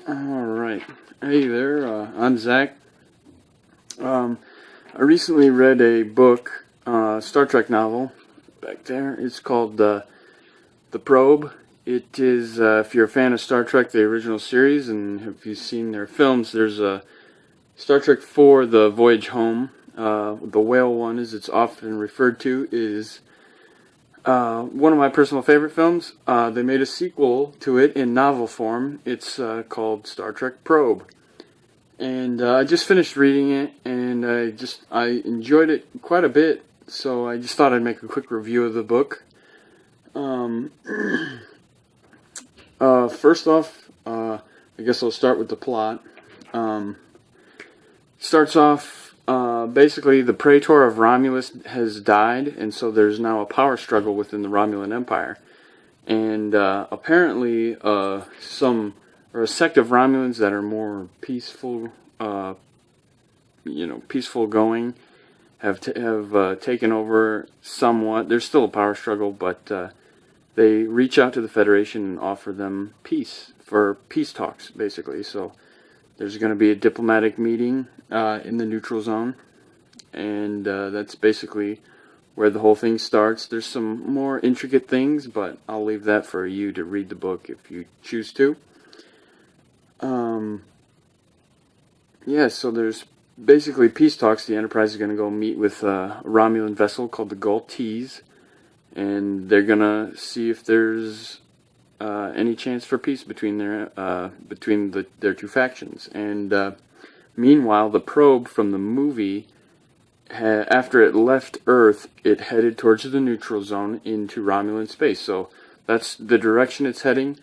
Alright. Hey there, I'm Zach. I recently read a book, Star Trek novel, back there. It's called The Probe. It is, if you're a fan of Star Trek, the original series, and if you've seen their films, there's a Star Trek 4, The Voyage Home. The whale one, as it's often referred to, is one of my personal favorite films. They made a sequel to it in novel form. It's called Star Trek Probe. And I just finished reading it, and I enjoyed it quite a bit, so I just thought I'd make a quick review of the book. First off, I guess I'll start with the plot. Starts off, basically the Praetor of Romulus has died, and so there's now a power struggle within the Romulan Empire. And apparently a sect of Romulans that are more peaceful, peaceful going, have taken over somewhat. There's still a power struggle, but they reach out to the Federation and offer them peace for peace talks, basically. So there's going to be a diplomatic meeting in the neutral zone, and that's basically where the whole thing starts. There's some more intricate things, but I'll leave that for you to read the book if you choose to. So there's basically peace talks. The Enterprise is going to go meet with a Romulan vessel called the Galtees, and they're going to see if there's any chance for peace between their two factions. And meanwhile, the probe from the movie, after it left Earth, it headed towards the neutral zone into Romulan space. So that's the direction it's heading.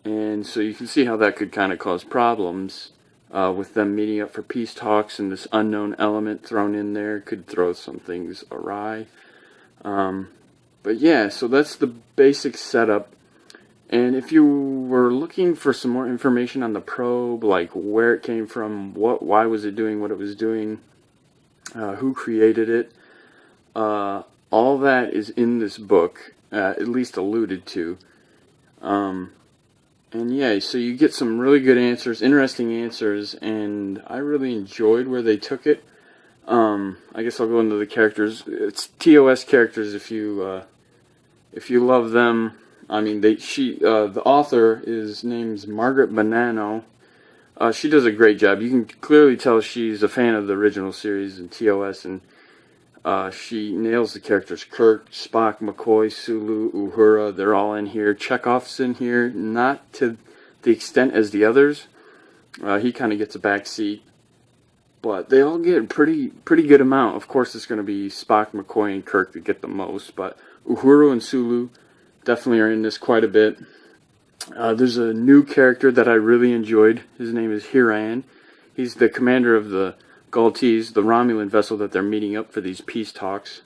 And so you can see how that could kind of cause problems with them meeting up for peace talks, and this unknown element thrown in there could throw some things awry. But yeah, so that's the basic setup. And if you were looking for some more information on the probe, like where it came from, why was it doing what it was doing, who created it, all that is in this book, at least alluded to. And yeah, so you get some really good answers, interesting answers, and I really enjoyed where they took it. I guess I'll go into the characters. It's TOS characters if you love them. I mean, the author name's Margaret Bonanno. She does a great job. You can clearly tell she's a fan of the original series and TOS, and she nails the characters. Kirk, Spock, McCoy, Sulu, Uhura, they're all in here. Chekhov's in here, not to the extent as the others. He kind of gets a back seat, but they all get a pretty good amount. Of course, it's going to be Spock, McCoy, and Kirk that get the most, but Uhura and Sulu definitely are in this quite a bit. There's a new character that I really enjoyed. His name is Hiran. He's the commander of the Galtees, the Romulan vessel that they're meeting up for these peace talks.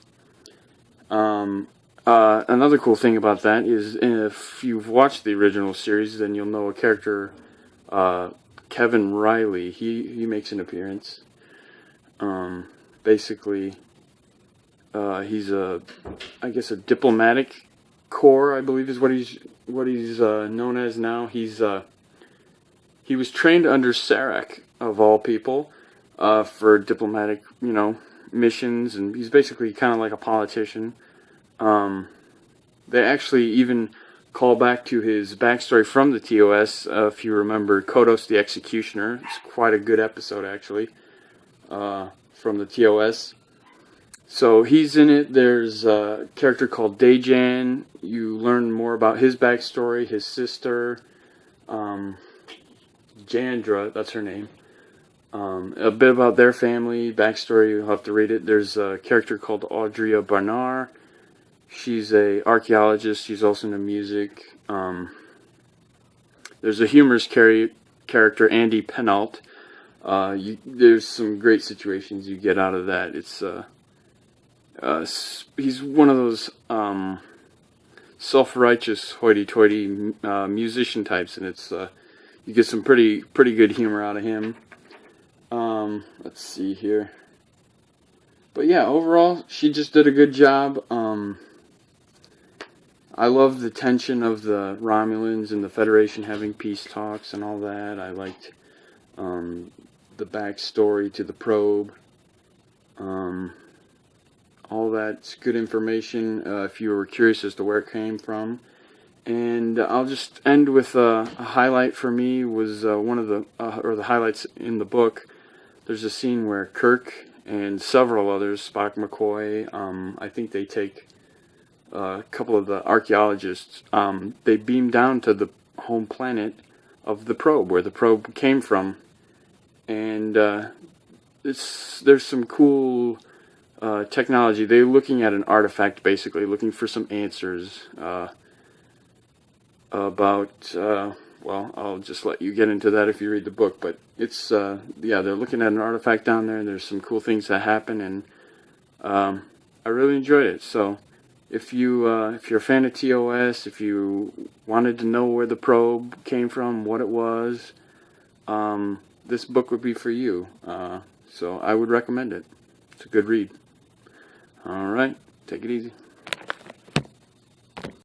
Another cool thing about that is, if you've watched the original series, then you'll know a character, Kevin Riley. He makes an appearance. Basically, he's a diplomatic corps, I believe is what he's known as now. He was trained under Sarek, of all people, for diplomatic, missions, and he's basically kind of like a politician. They actually even call back to his backstory from the TOS. If you remember Kodos the Executioner, it's quite a good episode actually, from the TOS. So he's in it. There's a character called Dejan. You learn more about his backstory, his sister, Jandra, that's her name. A bit about their family, backstory, you'll have to read it. There's a character called Audria Barnard. She's a archaeologist. She's also into music. There's a humorous character, Andy Penalt. There's some great situations you get out of that. It's he's one of those self-righteous, hoity-toity musician types, and it's you get some pretty good humor out of him. Let's see here. But yeah, overall, she just did a good job. I love the tension of the Romulans and the Federation having peace talks and all that. I liked the backstory to the probe. All that's good information if you were curious as to where it came from. And I'll just end with a highlight for me was one of the highlights in the book. There's a scene where Kirk and several others, Spock, McCoy, I think they take a couple of the archaeologists, they beam down to the home planet of the probe, where the probe came from. And there's some cool technology. They're looking at an artifact, basically, looking for some answers about, well, I'll just let you get into that if you read the book, but it's, yeah, they're looking at an artifact down there, and there's some cool things that happen, and I really enjoyed it. So if you're a fan of TOS, if you wanted to know where the probe came from, what it was, this book would be for you. So I would recommend it. It's a good read. All right, take it easy.